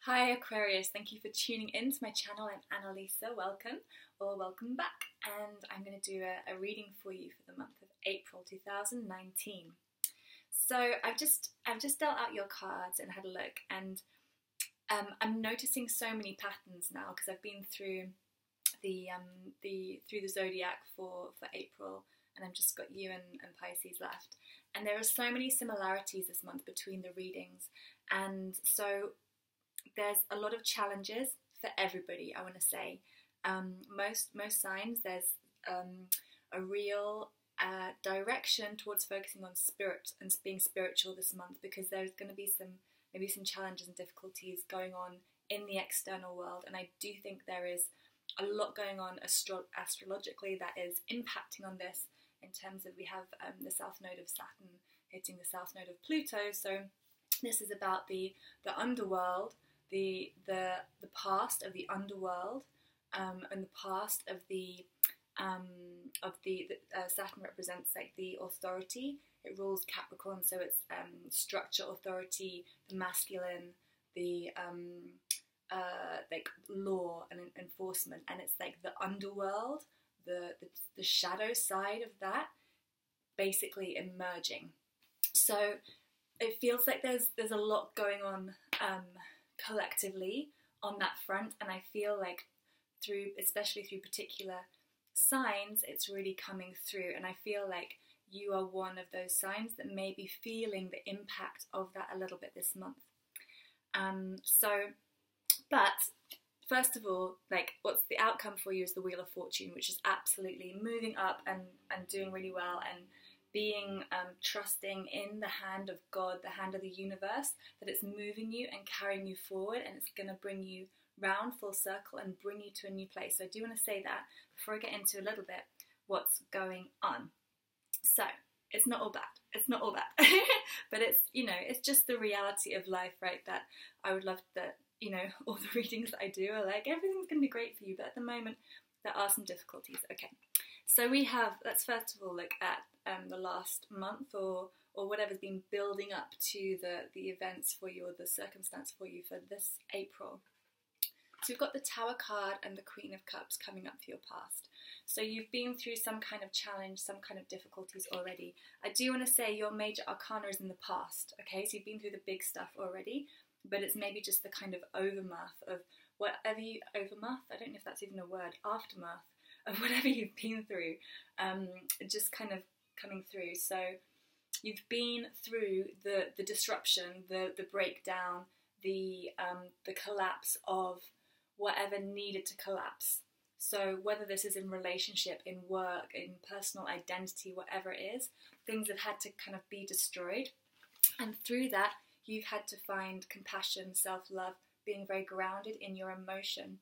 Hi Aquarius, thank you for tuning in to my channel. I'm Annalisa, welcome or welcome back, and I'm going to do a reading for you for the month of April 2019. So I've just dealt out your cards and had a look, and I'm noticing so many patterns now because I've been through the zodiac for April, and I've just got you and Pisces left, and there are so many similarities this month between the readings, and so there's a lot of challenges for everybody, I want to say. Most signs, there's a real direction towards focusing on spirit and being spiritual this month, because there's going to be maybe some challenges and difficulties going on in the external world, and I do think there is a lot going on astrologically that is impacting on this, in terms of we have the south node of Saturn hitting the south node of Pluto. So this is about the underworld, the past of the underworld, and the past of the Saturn represents like the authority. It rules Capricorn, so it's structure, authority, the masculine, the like law and enforcement, and it's like the underworld, the shadow side of that, basically emerging. So it feels like there's a lot going on collectively on that front, and I feel like especially through particular signs, it's really coming through, and I feel like you are one of those signs that may be feeling the impact of that a little bit this month. But first of all, like, what's the outcome for you is the Wheel of Fortune, which is absolutely moving up and doing really well, and being trusting in the hand of God, the hand of the universe, that it's moving you and carrying you forward, and it's going to bring you round full circle and bring you to a new place. So I do want to say that before I get into a little bit what's going on. So it's not all bad. It's not all bad. But it's, it's just the reality of life, right? That I would love that, all the readings that I do are like, everything's going to be great for you, but at the moment there are some difficulties. Okay. So let's first of all look at the last month, or whatever's been building up to the events for you, or the circumstance for you for this April. So we've got the Tower card and the Queen of Cups coming up for your past. So you've been through some kind of challenge, some kind of difficulties already. I do want to say your major arcana is in the past, okay? So you've been through the big stuff already, but it's maybe just the kind of overmath of overmath, I don't know if that's even a word, aftermath of whatever you've been through, just kind of coming through. So you've been through the disruption, the breakdown, the collapse of whatever needed to collapse. So whether this is in relationship, in work, in personal identity, whatever it is, things have had to kind of be destroyed. And through that, you've had to find compassion, self-love, being very grounded in your emotion.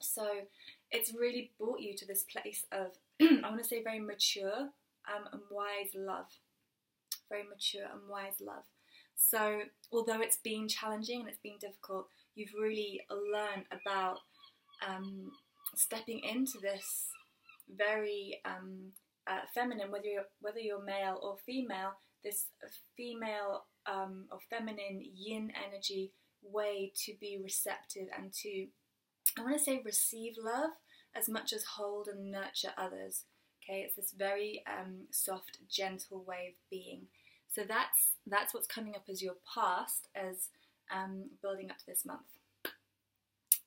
So it's really brought you to this place of, I want to say, very mature and wise love. Very mature and wise love. So although it's been challenging and it's been difficult, you've really learned about stepping into this very feminine, whether you're male or female, this female or feminine yin energy way to be receptive and to, I want to say, receive love as much as hold and nurture others. Okay, it's this very soft, gentle way of being. So that's what's coming up as your past, as building up to this month.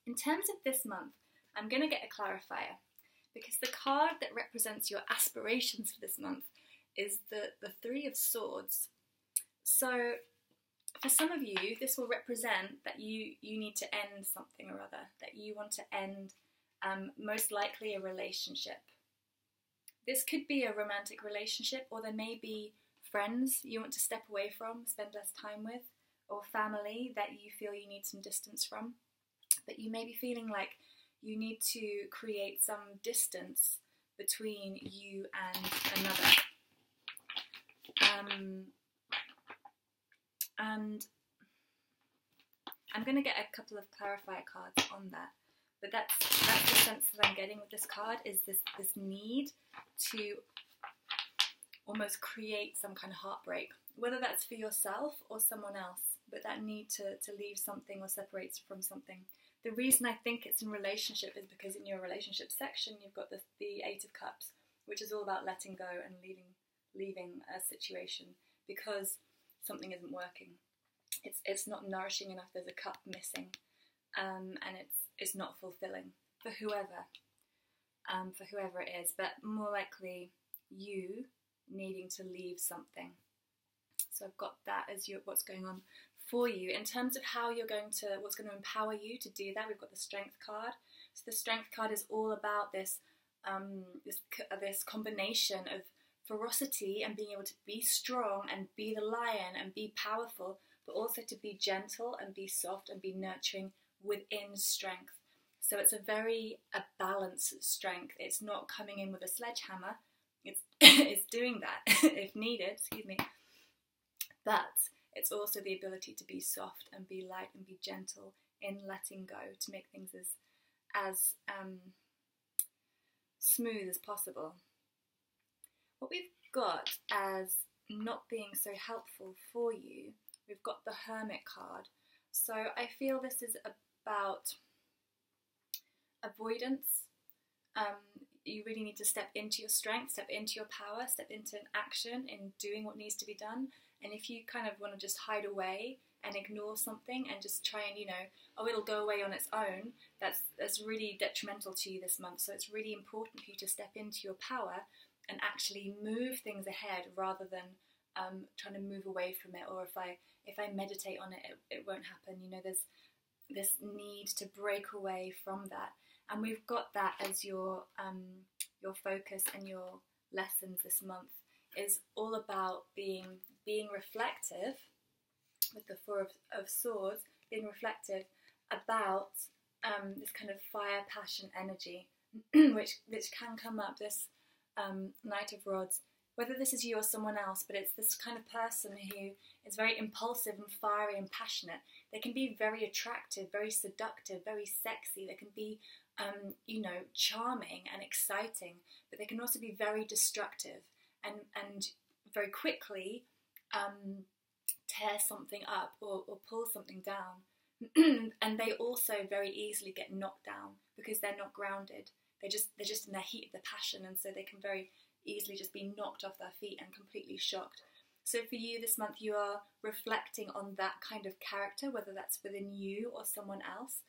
In terms of this month, I'm going to get a clarifier, because the card that represents your aspirations for this month is the Three of Swords. So for some of you, this will represent that you need to end something or other, that you want to end most likely a relationship. This could be a romantic relationship, or there may be friends you want to step away from, spend less time with, or family that you feel you need some distance from. But you may be feeling like you need to create some distance between you and another. And I'm going to get a couple of clarifier cards on that. But that's the sense that I'm getting with this card, is this need to almost create some kind of heartbreak, whether that's for yourself or someone else. but that need to leave something or separate from something. The reason I think it's in relationship is because in your relationship section you've got the Eight of Cups, which is all about letting go and leaving a situation because something isn't working. It's not nourishing enough. There's a cup missing, and it's not fulfilling for whoever it is. But more likely you needing to leave something. So I've got that as what's going on for you in terms of how you're what's going to empower you to do that. We've got the Strength card. So the Strength card is all about this combination of ferocity and being able to be strong and be the lion and be powerful, but also to be gentle and be soft and be nurturing within strength. So it's a balanced strength. It's not coming in with a sledgehammer. It's doing that if needed, excuse me. But it's also the ability to be soft and be light and be gentle in letting go, to make things as smooth as possible. What we've got as not being so helpful for you, we've got the Hermit card. So I feel this is about avoidance. You really need to step into your strength, step into your power, step into an action in doing what needs to be done. And if you kind of want to just hide away and ignore something and just try and, it'll go away on its own, that's really detrimental to you this month. So it's really important for you to step into your power and actually move things ahead rather than trying to move away from it. Or if I meditate on it, it won't happen. There's this need to break away from that. And we've got that as your focus and your lessons this month is all about being reflective with the Four of Swords, being reflective about this kind of fire, passion, energy, which can come up, this Knight of Rods, whether this is you or someone else, but it's this kind of person who is very impulsive and fiery and passionate. They can be very attractive, very seductive, very sexy. They can be, charming and exciting, but they can also be very destructive and very quickly tear something up or pull something down. And they also very easily get knocked down because they're not grounded. They're just in the heat of the passion, and so they can very easily just be knocked off their feet and completely shocked. So for you this month, you are reflecting on that kind of character, whether that's within you or someone else,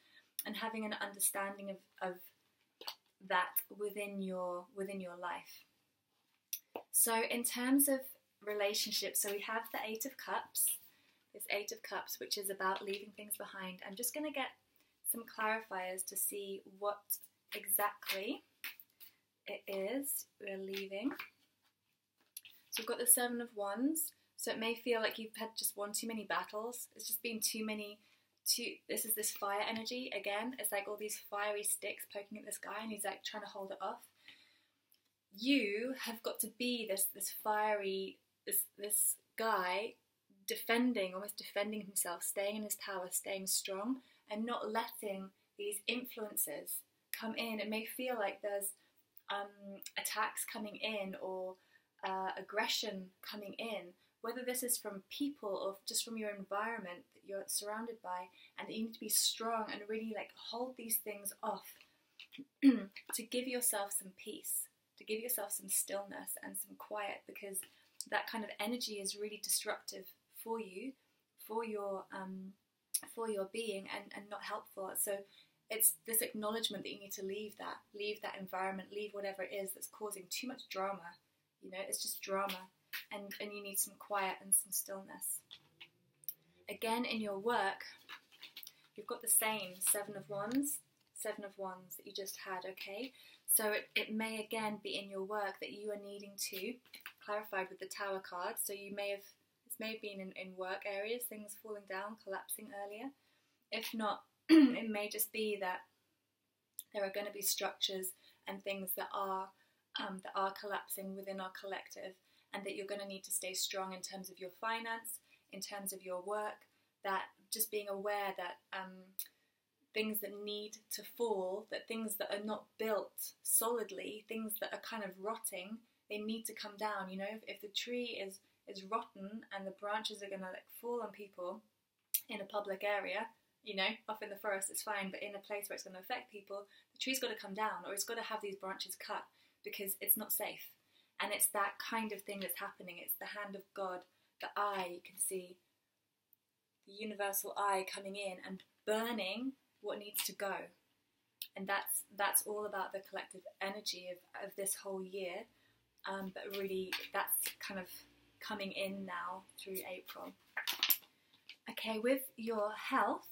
and having an understanding of that within your life. So in terms of relationships, so we have the Eight of Cups, this Eight of Cups, which is about leaving things behind. I'm just going to get some clarifiers to see what exactly it is we're leaving. So we've got the Seven of Wands, so it may feel like you've had just one too many battles. It's just been this is this fire energy again. It's like all these fiery sticks poking at this guy, and he's like trying to hold it off. You have got to be this fiery, this guy almost defending himself, staying in his power, staying strong, and not letting these influences come in. It may feel like there's attacks coming in or aggression coming in, whether this is from people or just from your environment that you're surrounded by, and that you need to be strong and really hold these things off to give yourself some peace, to give yourself some stillness and some quiet, because that kind of energy is really disruptive for you, for your being, and not helpful. So it's this acknowledgement that you need to leave that environment, leave whatever it is that's causing too much drama. It's just drama, and you need some quiet and some stillness. Again, in your work, you've got the same Seven of Wands that you just had, okay? So it may again be in your work that you are needing to clarify with the Tower card. So this may have been in work areas, things falling down, collapsing earlier. If not, it may just be that there are going to be structures and things that are collapsing within our collective, and that you're going to need to stay strong in terms of your finance, in terms of your work, that just being aware that things that need to fall, that things that are not built solidly, things that are kind of rotting, they need to come down. If the tree is rotten and the branches are going to fall on people, in a public area, you know, off in the forest, it's fine, but in a place where it's going to affect people, the tree's got to come down, or it's got to have these branches cut, because it's not safe. And it's that kind of thing that's happening. It's the hand of God, the eye, you can see the universal eye coming in and burning what needs to go. And that's all about the collective energy of this whole year. But really, that's kind of coming in now through April. Okay, with your health,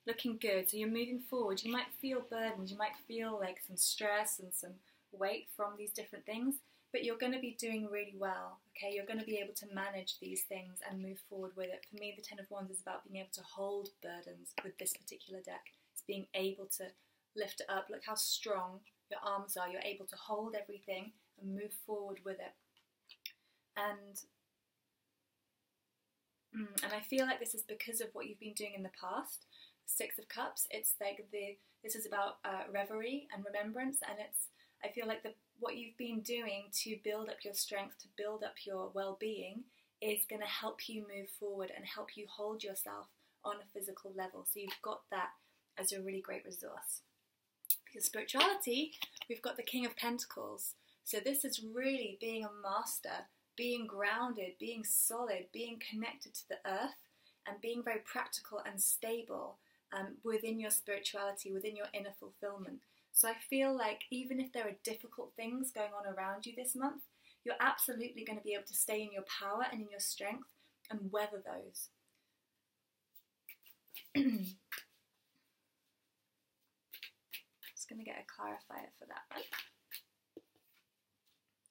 looking good. So you're moving forward. You might feel burdened. You might feel like some stress and some weight from these different things, but you're going to be doing really well. Okay, you're going to be able to manage these things and move forward with it. For me, the Ten of Wands is about being able to hold burdens with this particular deck. It's being able to lift it up. Look how strong your arms are. You're able to hold everything and move forward with it. And I feel like this is because of what you've been doing in the past. Six of Cups, it's like this is about reverie and remembrance, and I feel like what you've been doing to build up your strength, to build up your well-being, is going to help you move forward and help you hold yourself on a physical level. So you've got that as a really great resource. For your spirituality, we've got the King of Pentacles. So this is really being a master, being grounded, being solid, being connected to the earth, and being very practical and stable within your spirituality, within your inner fulfillment. So I feel like even if there are difficult things going on around you this month, you're absolutely going to be able to stay in your power and in your strength and weather those. Just going to get a clarifier for that one.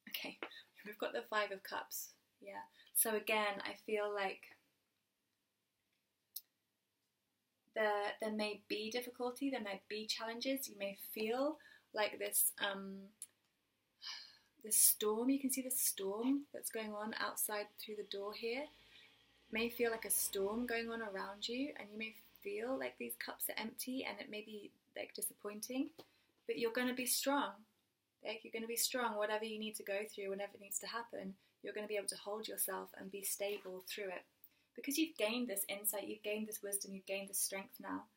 Okay, we've got the Five of Cups. Yeah. So again, I feel like there may be difficulty, there may be challenges. You may feel like this this storm. You can see the storm that's going on outside through the door here. It may feel like a storm going on around you, and you may feel like these cups are empty, and it may be like disappointing. But you're going to be strong. Like, you're going to be strong. Whatever you need to go through, whenever it needs to happen, you're going to be able to hold yourself and be stable through it. Because you've gained this insight, you've gained this wisdom, you've gained this strength now.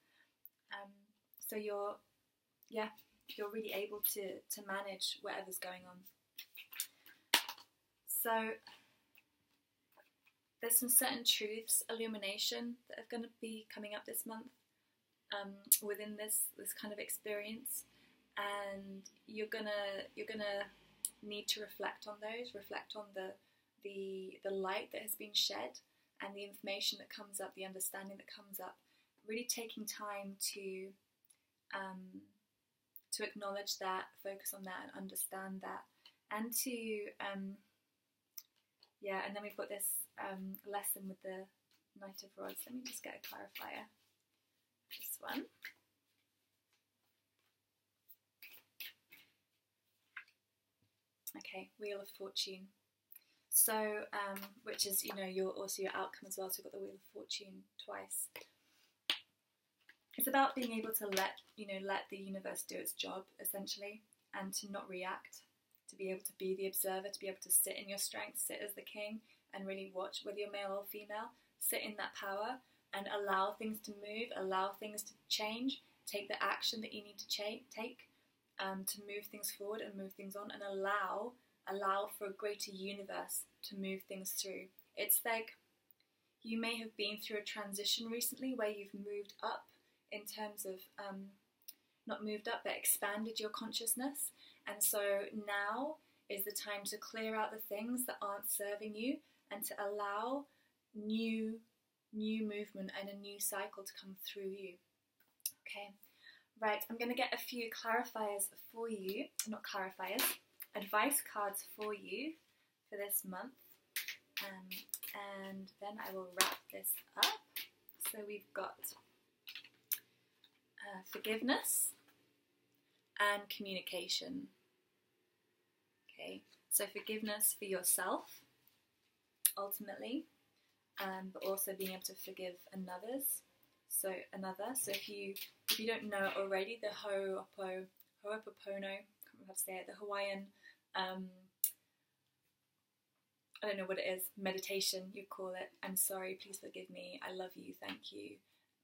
So you're really able to manage whatever's going on. So there's some certain truths, illumination, that are going to be coming up this month within this kind of experience, and you're gonna need to reflect on those, reflect on the light that has been shed, and the information that comes up, the understanding that comes up, really taking time to acknowledge that, focus on that, and understand that, and to and then we've got this lesson with the Knight of Rods. Let me just get a clarifier. This one. Okay, Wheel of Fortune. So, which is, you know, your outcome as well. So we've got the Wheel of Fortune twice. It's about being able to let the universe do its job, essentially, and to not react, to be able to be the observer, to be able to sit in your strength, sit as the king, and really watch, whether you're male or female, sit in that power and allow things to move, allow things to change, take the action that you need to take to move things forward and move things on, and allow for a greater universe to move things through. It's like you may have been through a transition recently where you've moved up in terms of, not moved up, but expanded your consciousness. And so now is the time to clear out the things that aren't serving you and to allow new movement and a new cycle to come through you. Okay, right, I'm going to get a few clarifiers for you, not clarifiers, advice cards for you for this month, and then I will wrap this up. So we've got forgiveness and communication. Okay, so forgiveness for yourself, ultimately, but also being able to forgive another. So if you don't know it already, the Ho'oponopono, I can't remember how to say it, the Hawaiian I don't know what it is, meditation, you call it. I'm sorry, please forgive me, I love you, thank you.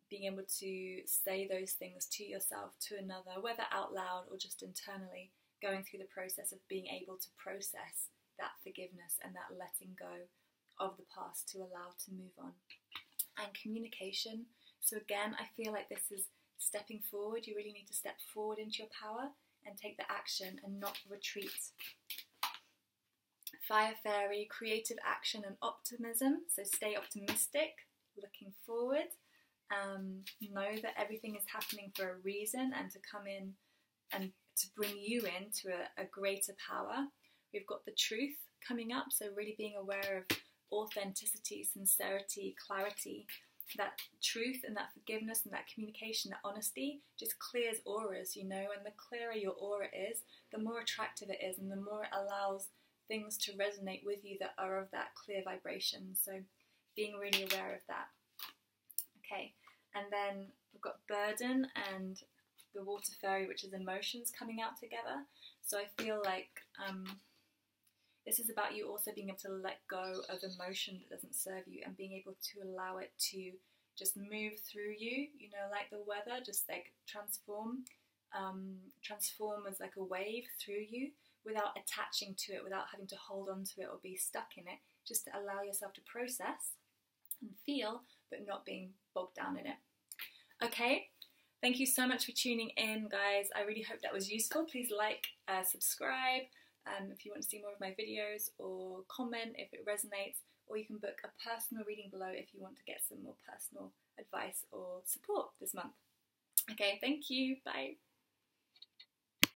Being able to say those things to yourself, to another, whether out loud or just internally, going through the process of being able to process that forgiveness and that letting go of the past to allow to move on. And communication. So again, I feel like this is stepping forward. You really need to step forward into your power and take the action and not retreat. Fire Fairy, creative action and optimism. So stay optimistic, looking forward. Know that everything is happening for a reason and to come in and to bring you into a greater power. We've got the truth coming up, so really being aware of authenticity, sincerity, clarity. That truth and that forgiveness and that communication, that honesty just clears auras, you know, and the clearer your aura is, the more attractive it is and the more it allows things to resonate with you that are of that clear vibration. So being really aware of that. Okay, and then we've got burden and the water fairy, which is emotions coming out together. So I feel like this is about you also being able to let go of emotion that doesn't serve you and being able to allow it to just move through you, you know, like the weather, just like transform as like a wave through you without attaching to it, without having to hold on to it or be stuck in it, just to allow yourself to process and feel, but not being bogged down in it. Okay, thank you so much for tuning in, guys. I really hope that was useful. Please like, subscribe if you want to see more of my videos, or comment if it resonates, or you can book a personal reading below if you want to get some more personal advice or support this month. Okay, thank you. Bye.